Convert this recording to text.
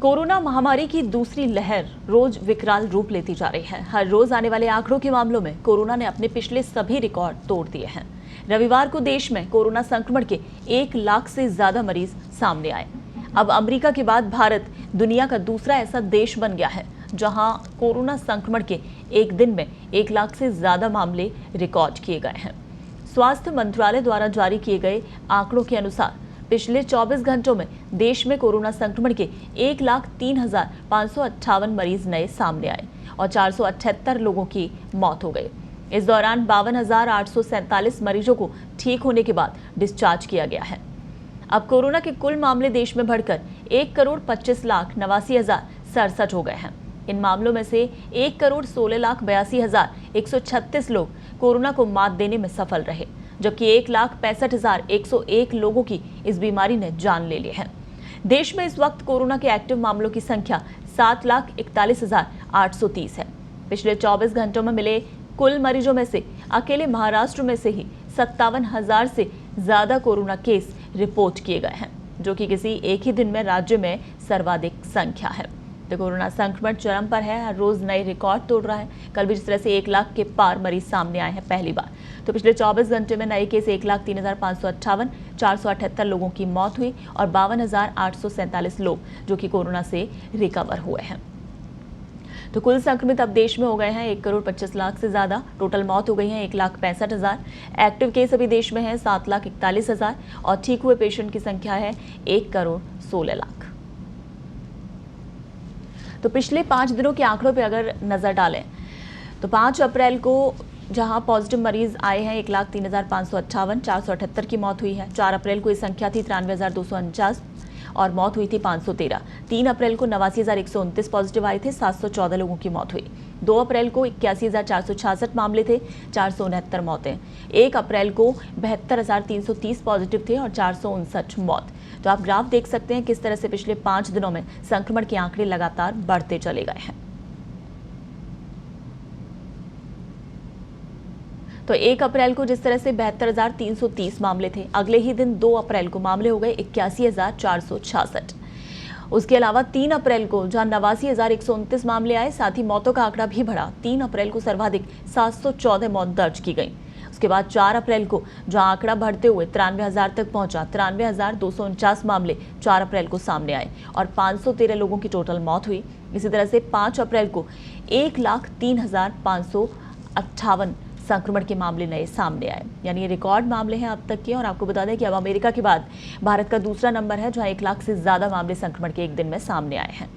Corona महामारी की दूसरी लहर रोज विकराल रूप लेती जा रही है। हर रोज आने वाले आंकड़ों के मामलों में कोरोना ने अपने पिछले सभी रिकॉर्ड तोड़ दिए हैं। रविवार को देश में कोरोना संक्रमण के 1 लाख से ज्यादा मरीज सामने आए। अब अमेरिका के बाद भारत दुनिया का दूसरा ऐसा देश बन गया है जहां कोरोना संक्रमण के एक दिन में 1 लाख से ज्यादा मामले रिकॉर्ड किए गए हैं। स्वास्थ्य मंत्रालय द्वारा जारी किए गए आंकड़ों के अनुसार पिछले 24 घंटों में देश में कोरोना संक्रमण के 1,03,558 मरीज नए सामने आए और 478 लोगों की मौत हो गई। इस दौरान 52,847 मरीजों को ठीक होने के बाद डिस्चार्ज किया गया है। अब कोरोना के कुल मामले देश में बढ़कर 1,25,89,067 हो गए हैं। इन मामलों में से 1,16,82,136 लोग कोरोना को मात देने में सफल रहे, जबकि 1,65,101 लोगों की इस बीमारी ने जान ले ली है। देश में इस वक्त कोरोना के एक्टिव मामलों की संख्या 7,41,830 है। पिछले 24 घंटों में मिले कुल मरीजों में से अकेले महाराष्ट्र में से ही 57,000 से ज्यादा कोरोना केस रिपोर्ट किए गए हैं, जो कि किसी एक ही दिन में राज्य में सर्वाधिक संख्या है। तो कोरोना संक्रमण चरम पर है, हर रोज नए रिकॉर्ड तोड़ रहा है। कल भी जिस तरह से 1 लाख के पार मरीज सामने आए हैं पहली बार, तो पिछले 24 घंटे में नए केस 1,03,558, 478 लोगों की मौत हुई और 52,847 लोग जो कि कोरोना से रिकवर हुए हैं। तो कुल संक्रमित अब देश में हो गए हैं 1,25,00,000 से ज्यादा। टोटल मौत हो गई है 1,65,000। एक्टिव केस अभी देश में है 7,41,000 और ठीक हुए पेशेंट की संख्या है 1,16,00,000। तो पिछले 5 दिनों के आंकड़ों पे अगर नजर डालें तो 5 अप्रैल को जहां पॉजिटिव मरीज आए हैं 1,03,558, 478 की मौत हुई है। 4 अप्रैल को ये संख्या थी 93,249 और मौत हुई थी 513। 3 अप्रैल को 89,129 पॉजिटिव आए थे, 714 लोगों की मौत हुई। 2 अप्रैल को 81,466 मामले थे, 469 मौतें। 1 अप्रैल को 72,330 पॉजिटिव थे और 459 मौत। तो आप ग्राफ देख सकते हैं किस तरह से पिछले 5 दिनों में संक्रमण के आंकड़े लगातार बढ़ते चले गए हैं। तो 1 अप्रैल को जिस तरह से 72,330 मामले थे, अगले ही दिन 2 अप्रैल को मामले हो गए 81,466। उसके अलावा 3 अप्रैल को जहां 89,129 मामले आए, साथ ही मौतों का आंकड़ा भी बढ़ा। 3 अप्रैल को सर्वाधिक 714 मौत दर्ज की गई। उसके बाद 4 अप्रैल को जहां आंकड़ा बढ़ते हुए 93,000 तक पहुंचा, 93,249 मामले 4 अप्रैल को सामने आए और 513 लोगों की टोटल मौत हुई। इसी तरह से 5 अप्रैल को 1,03,558 संक्रमण के मामले नए सामने आए, यानी ये रिकॉर्ड मामले हैं अब तक के। और आपको बता दें कि अब अमेरिका के बाद भारत का दूसरा नंबर है जहां 1 लाख से ज्यादा मामले संक्रमण के एक दिन में सामने आए हैं।